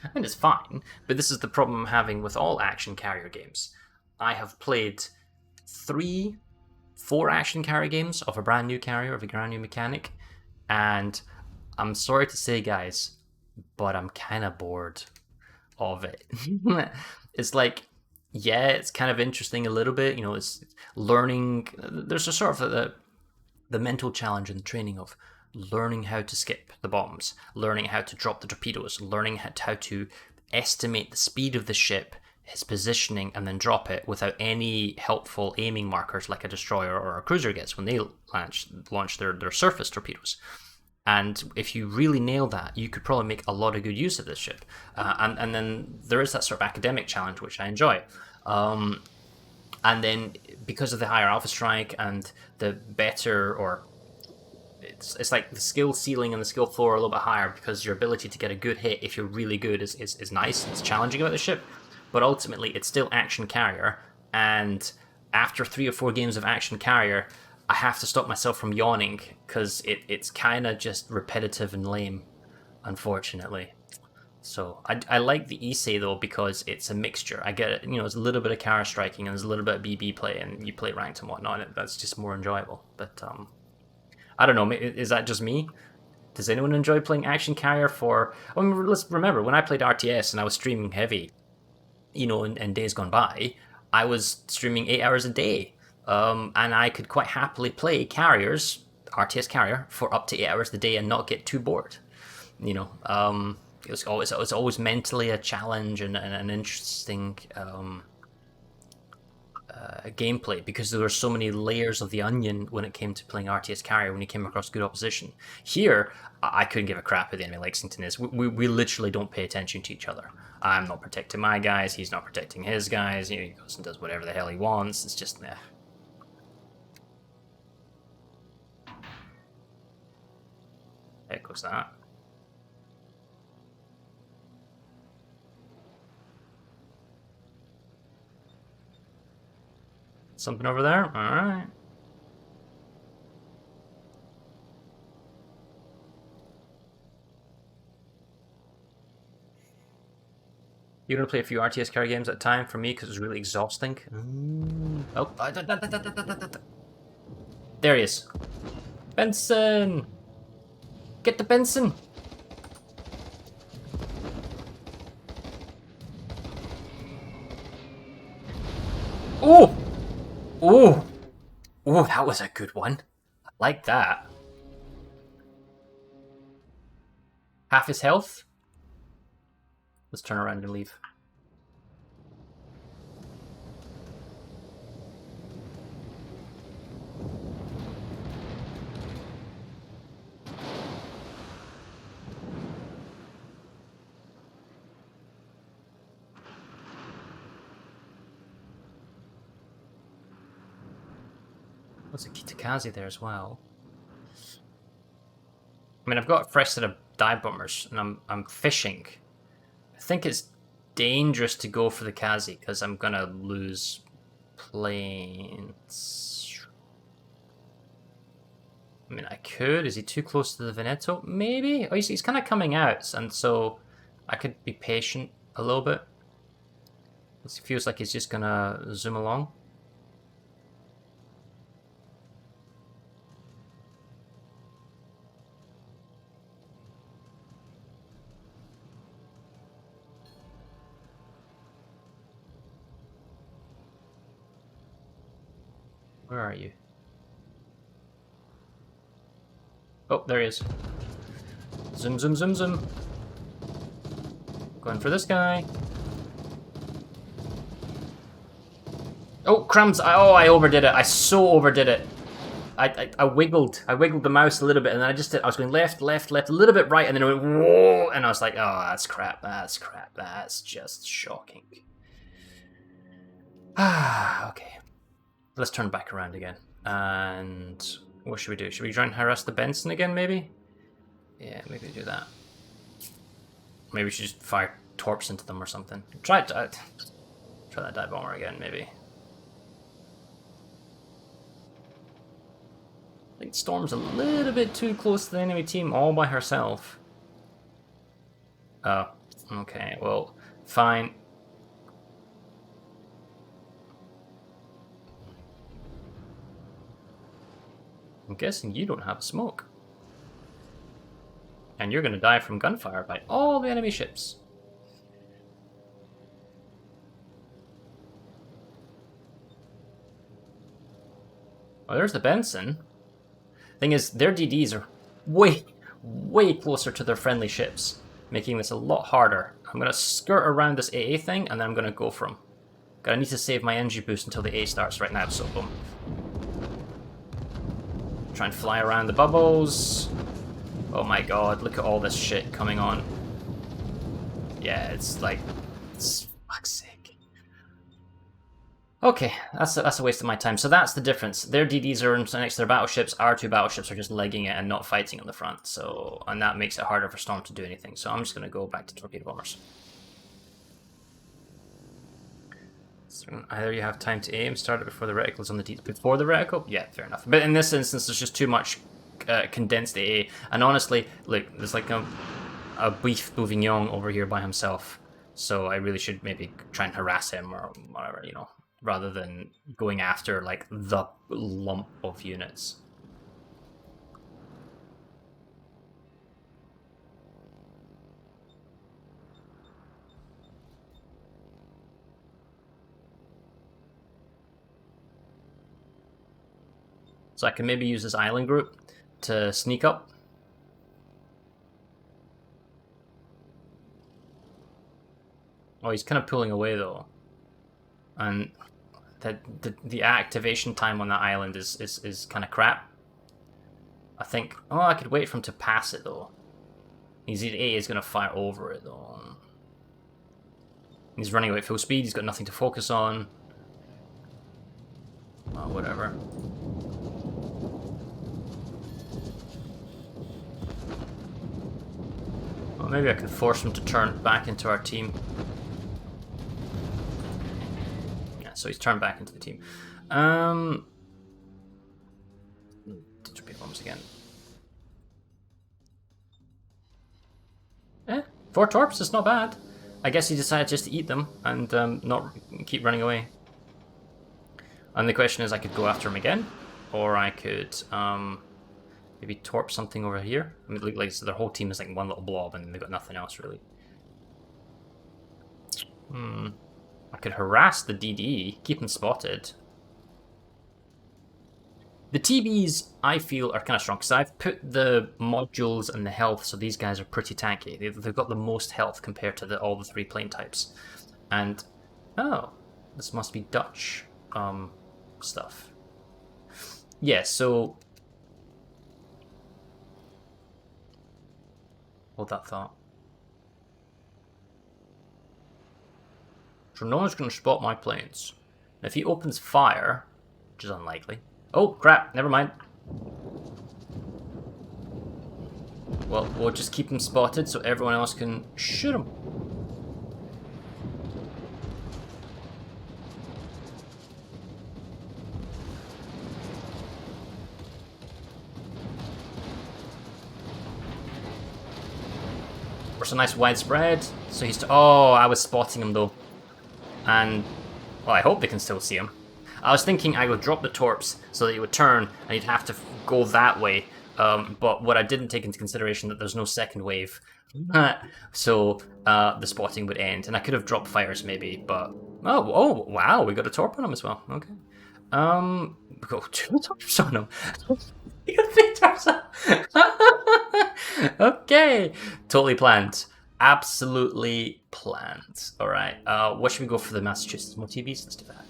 I mean, it's fine, but this is the problem I'm having with all action carrier games. I have played three, four action carrier games of a brand new carrier, of a brand new mechanic, and I'm sorry to say, guys, but I'm kind of bored of it. It's like, yeah, it's kind of interesting a little bit. It's learning. There's a sort of the mental challenge in the training of learning how to skip the bombs, learning how to drop the torpedoes, learning how to estimate the speed of the ship, his positioning, and then drop it without any helpful aiming markers like a destroyer or a cruiser gets when they launch their surface torpedoes. And if you really nail that, you could probably make a lot of good use of this ship. And then there is that sort of academic challenge, which I enjoy. And then because of the higher alpha strike and the better, or it's like the skill ceiling and the skill floor are a little bit higher because your ability to get a good hit if you're really good is nice. It's challenging about the ship, but ultimately it's still action carrier. And after 3 or 4 games of action carrier, I have to stop myself from yawning because it's kind of just repetitive and lame, unfortunately. So I like the Issei though because it's a mixture. I get it, it's a little bit of counter striking and there's a little bit of BB play and you play ranked and whatnot. And that's just more enjoyable. But I don't know. Is that just me? Does anyone enjoy playing action carrier for? I mean, let's remember when I played RTS and I was streaming heavy, in days gone by, I was streaming 8 hours a day, and I could quite happily play carriers, RTS carrier, for up to 8 hours a day and not get too bored. It was always mentally a challenge and an interesting gameplay because there were so many layers of the onion when it came to playing RTS carrier when you came across good opposition. Here, I couldn't give a crap who the enemy Lexington is. We literally don't pay attention to each other. I'm not protecting my guys, he's not protecting his guys, he goes and does whatever the hell he wants. It's just, heck goes that. Something over there? Alright. You're gonna play a few RTS carrier games at a time for me because it's really exhausting. Oh, there he is. Benson! Get the Benson! Oh! Oh! Oh, that was a good one. I like that. Half his health? Let's turn around and leave. What's a Kitakaze there as well? I mean, I've got a fresh set of dive bombers, and I'm fishing. I think it's dangerous to go for the Kazi because I'm gonna lose planes. I mean, I could. Is he too close to the Veneto? Maybe. Oh, he's kind of coming out, and so I could be patient a little bit. It feels like he's just gonna zoom along. Where are you? Oh, there he is. Zoom, zoom, zoom, zoom. Going for this guy. Oh, crumbs! I overdid it. I so overdid it. I wiggled the mouse a little bit, and then I was going left, left, left, a little bit right, and then it went whoa, and I was like, oh, that's crap, that's just shocking. Ah, okay. Let's turn back around again. And what should we do? Should we try and harass the Benson again, maybe? Yeah, maybe do that. Maybe we should just fire torps into them or something. Try that dive bomber again, maybe. I think Storm's a little bit too close to the enemy team all by herself. Oh. Okay, well, fine. I'm guessing you don't have a smoke. And you're gonna die from gunfire by all the enemy ships. Oh, there's the Benson. Thing is, their DDs are way closer to their friendly ships, making this a lot harder. I'm gonna skirt around this AA thing, and then I'm gonna go for him. I need to save my energy boost until the A starts right now, so boom. Try and fly around the bubbles. Oh my god, look at all this shit coming on. Yeah, it's like... it's fuck's sake. Okay, that's a waste of my time. So that's the difference. Their DDs are next to their battleships. Our two battleships are just legging it and not fighting on the front. So, and that makes it harder for Storm to do anything. So I'm just going to go back to torpedo bombers. So either you have time to aim, start it before the reticle's on the DD. Before the reticle? Yeah, fair enough. But in this instance, there's just too much condensed AA. And honestly, look, there's like a beef bourguignon over here by himself. So I really should maybe try and harass him or whatever, you know, rather than going after like the lump of units. So I can maybe use this island group to sneak up. Oh, he's kind of pulling away though. And the activation time on that island is kind of crap. I think... oh, I could wait for him to pass it though. His A is going to fire over it though. He's running away at full speed, he's got nothing to focus on. Oh, whatever. Well, maybe I can force him to turn back into our team. Yeah, so he's turned back into the team. Torpedo bombs again. 4 torps, it's not bad. I guess he decided just to eat them and not keep running away. And the question is, I could go after him again, or I could maybe torp something over here. I mean, like so their whole team is like one little blob, and they've got nothing else really. I could harass the DD, keep them spotted. The TBs, I feel, are kind of strong, because I've put the modules and the health, so these guys are pretty tanky. They've got the most health compared to all the 3 plane types. And, oh, this must be Dutch stuff. Yeah, so... hold that thought. So no one's going to spot my planes. Now, if he opens fire, which is unlikely... oh, crap, never mind. Well, we'll just keep him spotted so everyone else can shoot him. There's a nice widespread. So he's... oh, I was spotting him though. And, well, I hope they can still see him. I was thinking I would drop the torps so that he would turn and he'd have to go that way. But what I didn't take into consideration that there's no second wave. So the spotting would end. And I could have dropped fires maybe, but... oh, wow, we got a torp on him as well. Okay. We got 2 torps on him. We got 3 torps on him. Okay. Totally planned. Absolutely planned. Alright. What should we go for the Massachusetts? More TVs? Let's do that.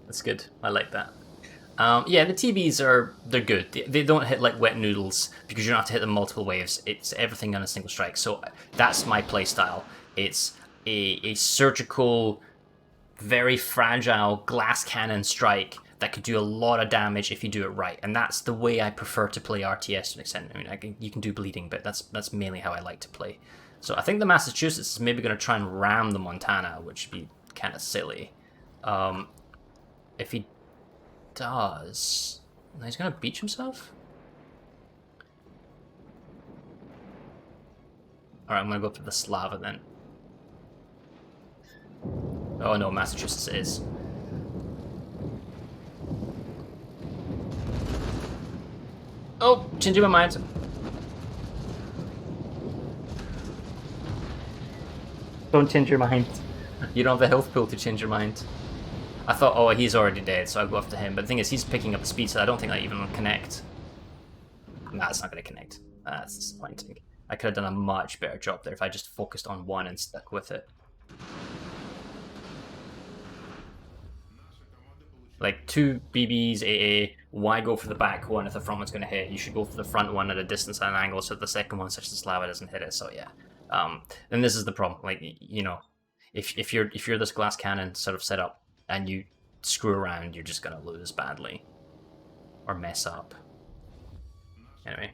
That's good. I like that. Yeah, the TVs they're good. They don't hit like wet noodles because you don't have to hit them multiple waves. It's everything on a single strike. So that's my playstyle. It's a surgical, very fragile glass cannon strike that could do a lot of damage if you do it right. And that's the way I prefer to play RTS to an extent. I mean, you can do bleeding, but that's mainly how I like to play. So I think the Massachusetts is maybe going to try and ram the Montana, which would be kind of silly. If he does... he's going to beach himself? Alright, I'm gonna go for the Slava then. Oh no, Massachusetts it is. Oh, changing my mind. Don't change your mind. You don't have the health pool to change your mind. I thought, oh, he's already dead, so I'll go after him. But the thing is, he's picking up the speed, so I don't think that even will connect. Nah, it's not going to connect. That's disappointing. I could have done a much better job there if I just focused on one and stuck with it. Like, 2 BBs, AA, why go for the back one if the front one's going to hit? You should go for the front one at a distance and an angle so the second one, such as Slava, doesn't hit it, so yeah. And this is the problem, like, you know, if you're this glass cannon sort of set up and you screw around, you're just going to lose badly. Or mess up. Anyway.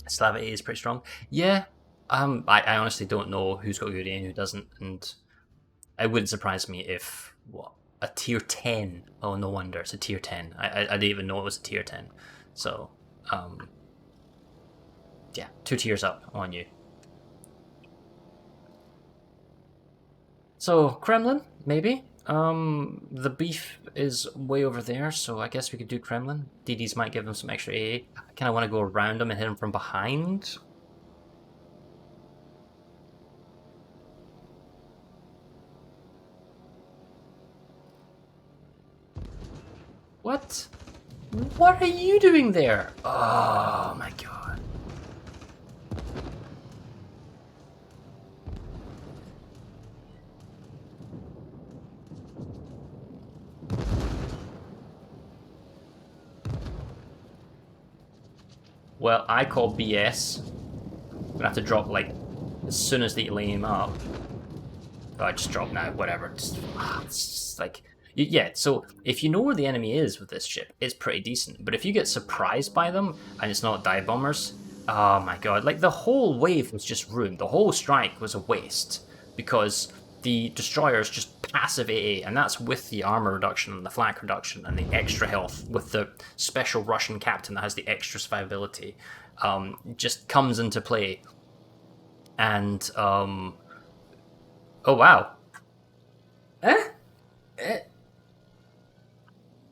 Slava A is pretty strong. Yeah, I honestly don't know who's got good A and who doesn't, and it wouldn't surprise me if, what, a tier 10? Oh, no wonder, it's a tier 10. I didn't even know it was a tier 10. So, yeah, 2 tiers up on you. So, Kremlin, maybe? The beef is way over there, so I guess we could do Kremlin. DDs might give him some extra AA. I kind of want to go around him and hit him from behind. What? What are you doing there? Oh my god. Well, I call BS. I'm gonna have to drop, like, as soon as they lay him up. Oh, I just dropped now, whatever. It's just like... Yeah, so if you know where the enemy is with this ship, it's pretty decent. But if you get surprised by them, and it's not dive bombers, oh my god. Like, the whole wave was just ruined. The whole strike was a waste. Because the destroyers just passive AA, and that's with the armor reduction and the flak reduction and the extra health with the special Russian captain that has the extra survivability, just comes into play. And, oh wow.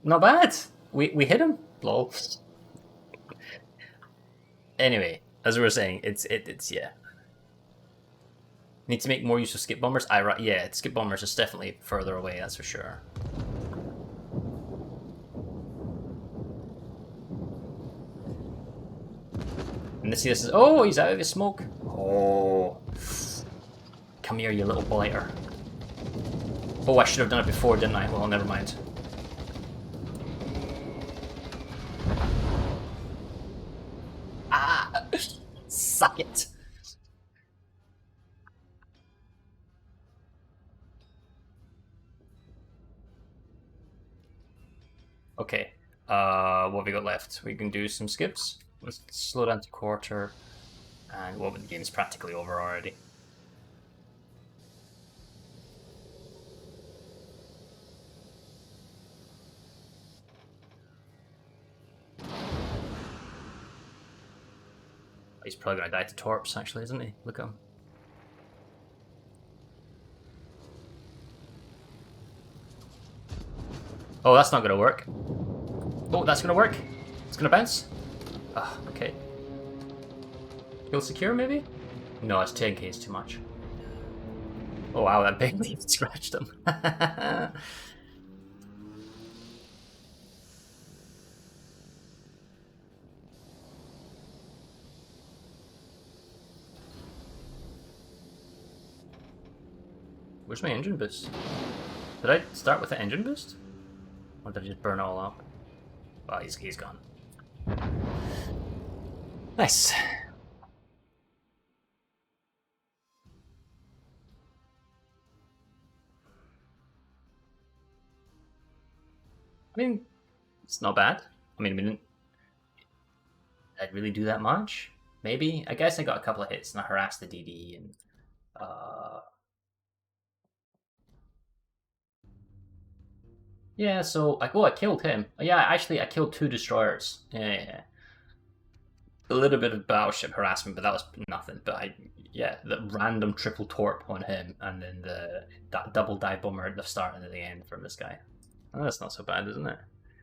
Not bad. We hit him. Lol. Anyway, as we were saying, it's yeah. Need to make more use of skip bombers. Yeah, skip bombers is definitely further away. That's for sure. And this is oh, he's out of his smoke. Oh, come here, you little blighter. Oh, I should have done it before, didn't I? Well, never mind. Ah, suck it. Okay, what have we got left? We can do some skips. Let's slow down to quarter, and well, the game's practically over already. He's probably gonna die to torps, actually, isn't he? Look at him. Oh, that's not gonna work. Oh, that's gonna work. It's gonna bounce. Ah, okay. Kill secure, maybe? No, it's 10k is too much. Oh wow, that big leaf scratched him. Where's my engine boost? Did I start with the engine boost? Or did I just burn it all up? Oh, he's gone. Nice. I mean, it's not bad. I mean, we didn't I'd really do that much. Maybe. I guess I got a couple of hits and I harassed the DD and yeah, so I killed him. Yeah, actually I killed 2 destroyers. Yeah. A little bit of battleship harassment, but that was nothing. But Yeah, the random triple torp on him, and then that double dive bomber at the start and at the end from this guy. Oh, that's not so bad, isn't it?